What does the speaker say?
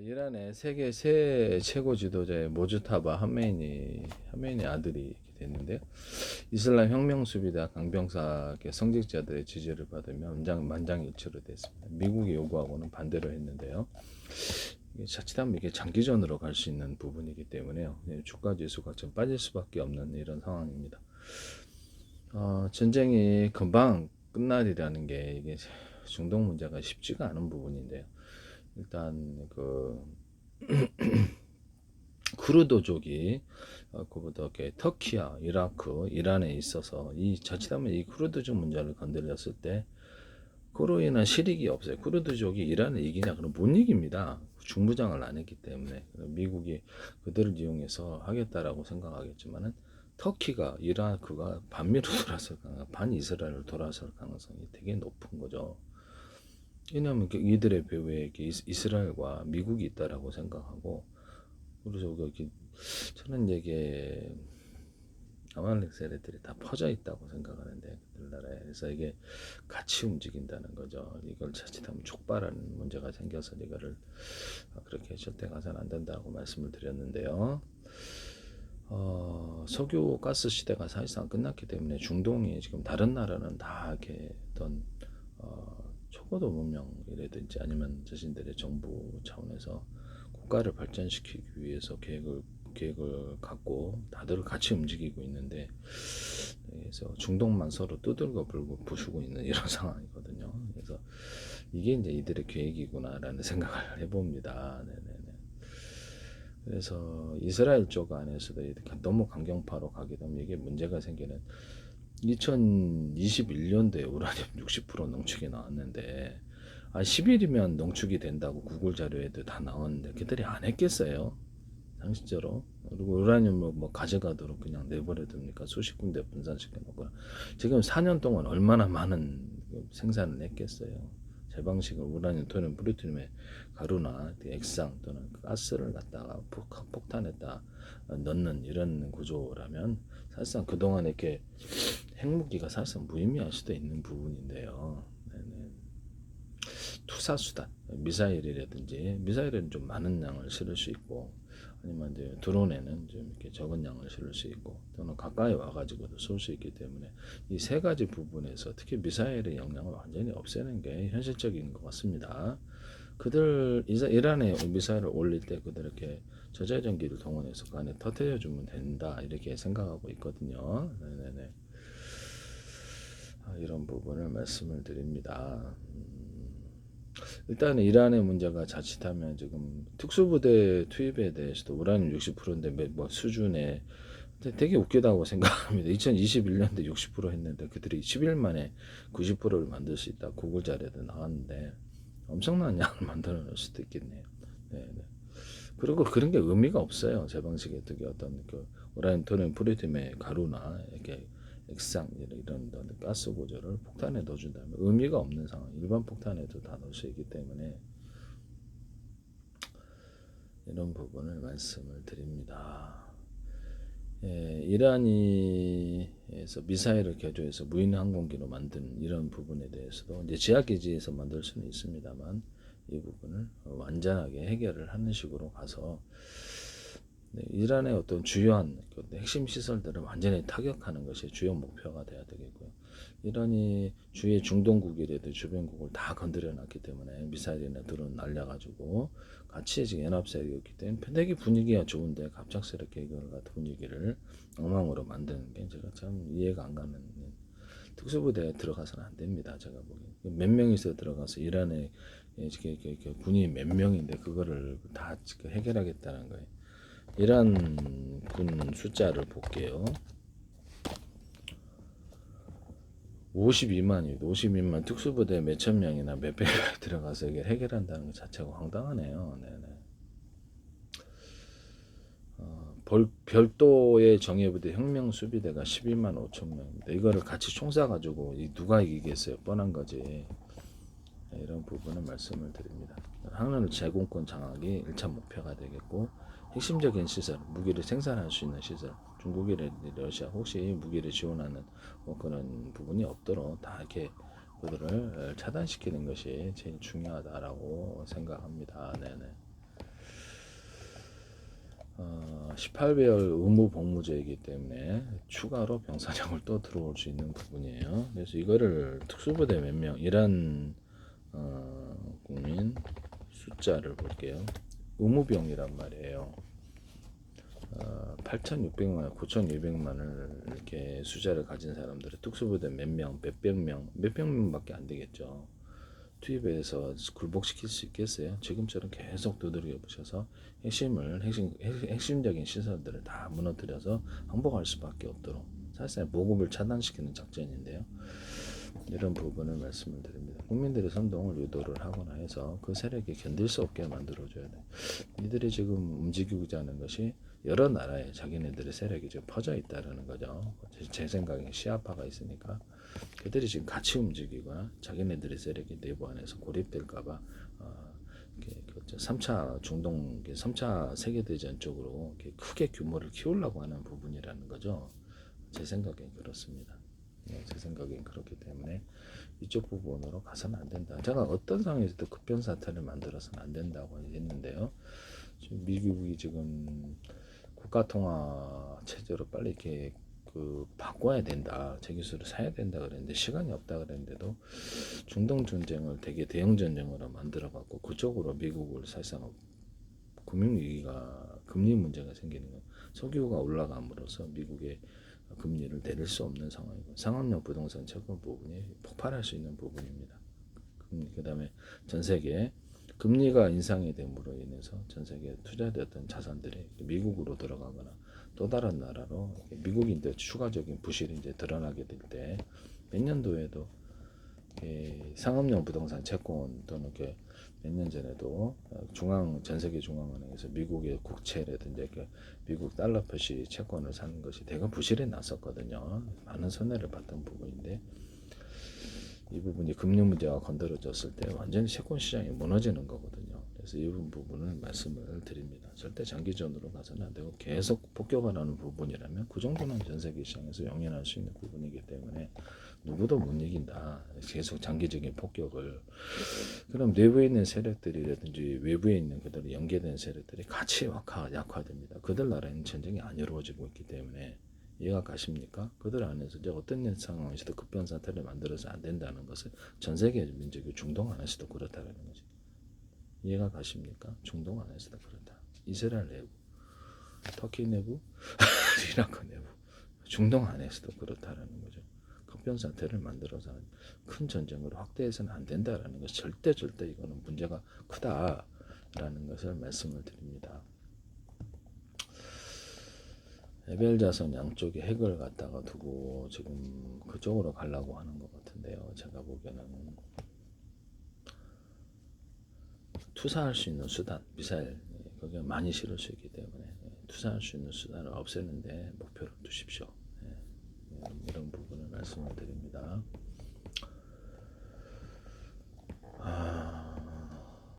이란의 세계 새 최고 지도자의 모주타바 하메인이 아들이 이렇게 됐는데요. 이슬람 혁명 수비대 강병사의 성직자들의 지지를 받으며 만장일치로 됐습니다. 미국이 요구하고는 반대로 했는데요. 자칫하면 이게 장기전으로 갈 수 있는 부분이기 때문에요. 주가 지수가 좀 빠질 수밖에 없는 이런 상황입니다. 전쟁이 금방 끝날이라는 게 이게 중동 문제가 쉽지가 않은 부분인데요. 일단 쿠르드족이 그보다 터키야, 이라크, 이란에 있어서 이 자칫하면 이 쿠르드족 문제를 건드렸을 때 그로 인한 실익이 없어요. 쿠르드족이 이란을 이기냐? 그럼 못 이깁니다. 중부장을 안 했기 때문에 미국이 그들을 이용해서 하겠다라고 생각하겠지만은 터키가 이라크가 반미로 돌아설 가능, 반이스라엘로 돌아설 가능성이 되게 높은 거죠. 왜냐하면 이들의 배후에 이스라엘과 미국이 있다라고 생각하고, 그래서 저는 이게 아말렉 세력들이 다 퍼져 있다고 생각하는데 그들 나라에, 그래서 이게 같이 움직인다는 거죠. 이걸 자칫하면 촉발하는 문제가 생겨서 이거를 그렇게 절대 가서는 안 된다고 말씀을 드렸는데요. 석유 가스 시대가 사실상 끝났기 때문에 중동이 지금 다른 나라는 다 이렇게 어떤 초고도 문명이라든지 아니면 자신들의 정부 차원에서 국가를 발전시키기 위해서 계획을 갖고 다들 같이 움직이고 있는데, 그래서 중동만 서로 두들겨 불고 부수고 있는 이런 상황이거든요. 그래서 이게 이제 이들의 계획이구나라는 생각을 해봅니다. 네네네. 그래서 이스라엘 쪽 안에서도 너무 강경파로 가게 되면 이게 문제가 생기는, 2021년도에 우라늄 60% 농축이 나왔는데 10일이면 농축이 된다고 구글 자료에도 다 나왔는데 그들이 안 했겠어요? 상식적으로. 그리고 우라늄을 뭐 가져가도록 그냥 내버려 둡니까? 수십 군데 분산시켜 놓고 지금 4년 동안 얼마나 많은 생산을 했겠어요? 제 방식은 우라늄 또는 플루토늄의 가루나 액상 또는 가스를 갖다가 폭탄에다 넣는 이런 구조라면 사실상 그동안 이렇게 핵무기가 사실상 무의미할 수도 있는 부분인데요. 네네. 투사수단, 미사일이라든지, 미사일은 좀 많은 양을 실을 수 있고, 아니면 이제 드론에는 좀 이렇게 적은 양을 실을 수 있고, 또는 가까이 와가지고도 쏠 수 있기 때문에 이 세 가지 부분에서 특히 미사일의 영향을 완전히 없애는 게 현실적인 것 같습니다. 이란에 미사일을 올릴 때 그들 이렇게 저자전기를 동원해서 그 안에 터뜨려 주면 된다 이렇게 생각하고 있거든요. 네네네. 이런 부분을 말씀을 드립니다. 일단 이란의 문제가 자칫하면 지금 특수부대 투입에 대해서도 우라늄 60%인데 뭐 수준에 되게 웃기다고 생각합니다. 2021년도 60% 했는데 그들이 10일 만에 90%를 만들 수 있다. 구글 자료도 나왔는데 엄청난 양을 만들어 놓을 수도 있겠네요. 네, 네. 그리고 그런 게 의미가 없어요. 제 방식에 특히 어떤 우라늄 토륨 플루토늄의 가루나 이렇게 액상 이런 가스 구조를 폭탄에 넣어준다면 의미가 없는 상황. 일반 폭탄에도 다 넣을 수 있기 때문에 이런 부분을 말씀을 드립니다. 이란에서 미사일을 개조해서 무인 항공기로 만든 이런 부분에 대해서도 이제 지하기지에서 만들 수는 있습니다만 이 부분을 완전하게 해결을 하는 식으로 가서 이란의 어떤 주요한 핵심 시설들을 완전히 타격하는 것이 주요 목표가 돼야 되겠고요. 이란이 주의 중동국이라도 주변국을 다 건드려 놨기 때문에 미사일이나 드론 날려가지고 같이 지금 연합세력이었기 때문에 되게 분위기가 좋은데 갑작스럽게 이걸 같은 분위기를 엉망으로 만드는 게 제가 참 이해가 안 가는, 특수부대에 들어가서는 안 됩니다. 제가 보기엔 몇 명이서 들어가서 이란의 군이 몇 명인데 그거를 다 해결하겠다는 거예요. 이란 군 숫자를 볼게요. 52만이 52만 특수부대 몇천 명이나 몇백 명이 들어가서 이게 해결한다는 것 자체가 황당하네요. 네네. 별도의 정예부대 혁명수비대가 11만 5천 명입니다. 이거를 같이 총쏴가지고 누가 이기겠어요? 뻔한 거지. 이런 부분을 말씀을 드립니다. 항로를 제공권 장악이 1차 목표가 되겠고, 핵심적인 시설, 무기를 생산할 수 있는 시설, 중국이라든지 러시아 혹시 무기를 지원하는 그런 부분이 없도록 다 이렇게 그들을 차단시키는 것이 제일 중요하다라고 생각합니다. 네네. 18배열 의무 복무제이기 때문에 추가로 병사령을 또 들어올 수 있는 부분이에요. 그래서 이거를 특수부대 몇 명, 이란 국민 숫자를 볼게요. 의무병이란 말이에요. 8,600만, 9,200만을 이렇게 숫자를 가진 사람들은 특수부대 몇 명, 몇백 명, 몇백 명밖에 안 되겠죠. 투입해서 굴복시킬 수 있겠어요? 지금처럼 계속 두드려 보셔서 핵심적인 시설들을 다 무너뜨려서 항복할 수밖에 없도록 사실상 보급을 차단시키는 작전인데요. 이런 부분을 말씀을 드립니다. 국민들의 선동을 유도를 하거나 해서 그 세력이 견딜 수 없게 만들어줘야 돼. 이들이 지금 움직이고자 하는 것이 여러 나라에 자기네들의 세력이 지금 퍼져 있다는 거죠. 제 생각에 시아파가 있으니까 그들이 지금 같이 움직이거나 자기네들의 세력이 내부 안에서 고립될까봐 3차 중동, 3차 세계대전 쪽으로 크게 규모를 키우려고 하는 부분이라는 거죠. 제 생각엔 그렇습니다. 제 생각엔 그렇기 때문에 이쪽 부분으로 가서는 안 된다. 제가 어떤 상황에서도 급변 사태를 만들어서는 안 된다고 했는데요. 지금 미국이 지금 국가통화 체제로 빨리 이렇게 바꿔야 된다. 제기술을 사야 된다 그랬는데 시간이 없다 그랬는데도 중동 전쟁을 되게 대형 전쟁으로 만들어 갖고 그쪽으로 미국을 사실상 금융위기가 금리 문제가 생기는 거. 석유가 올라감으로써 미국의 금리를 내릴 수 없는 상황이고 상업용 부동산 채권 부분이 폭발할 수 있는 부분입니다. 그다음에 전 세계 금리가 인상이 됨으로 인해서 전 세계에 투자되었던 자산들이 미국으로 들어가거나 또 다른 나라로 미국인데 추가적인 부실이 이제 드러나게 될 때 몇 년도에도 상업용 부동산 채권 또는 몇 년 전에도 전 세계 중앙은행에서 미국의 국채라든지 미국 달러 표시 채권을 사는 것이 대거 부실이 났었거든요. 많은 손해를 봤던 부분인데 이 부분이 금리 문제가 건드려졌을 때 완전히 채권 시장이 무너지는 거거든요. 그래서 이 부분을 말씀을 드립니다. 절대 장기전으로 가서는 안 되고 계속 폭격을 하는 부분이라면 그 정도는 전 세계 시장에서 용인할 수 있는 부분이기 때문에 누구도 못 이긴다. 계속 장기적인 폭격을. 그럼 내부에 있는 세력들이라든지 외부에 있는 그들 연계된 세력들이 같이 약화됩니다. 그들 나라에는 전쟁이 안 이루어지고 있기 때문에 이해가 가십니까? 그들 안에서 이제 어떤 상황에서도 급변 사태를 만들어서 안 된다는 것을 전 세계 민족이 중동 안에서도 그렇다는 거지. 이해가 가십니까? 중동 안에서도 그렇다. 이스라엘 내부, 터키 내부, 이라크 내부, 중동 안에서도 그렇다는 거죠. 급변 사태를 만들어서 큰 전쟁으로 확대해서는 안 된다라는 것, 절대 이거는 문제가 크다라는 것을 말씀을 드립니다. 에벨 자선 양쪽에 핵을 갖다가 두고 지금 그쪽으로 가려고 하는 것 같은데요. 제가 보기에는 투사할 수 있는 수단, 미사일 거기에 많이 실을 수 있기 때문에 투사할 수 있는 수단을 없애는데 목표를 두십시오.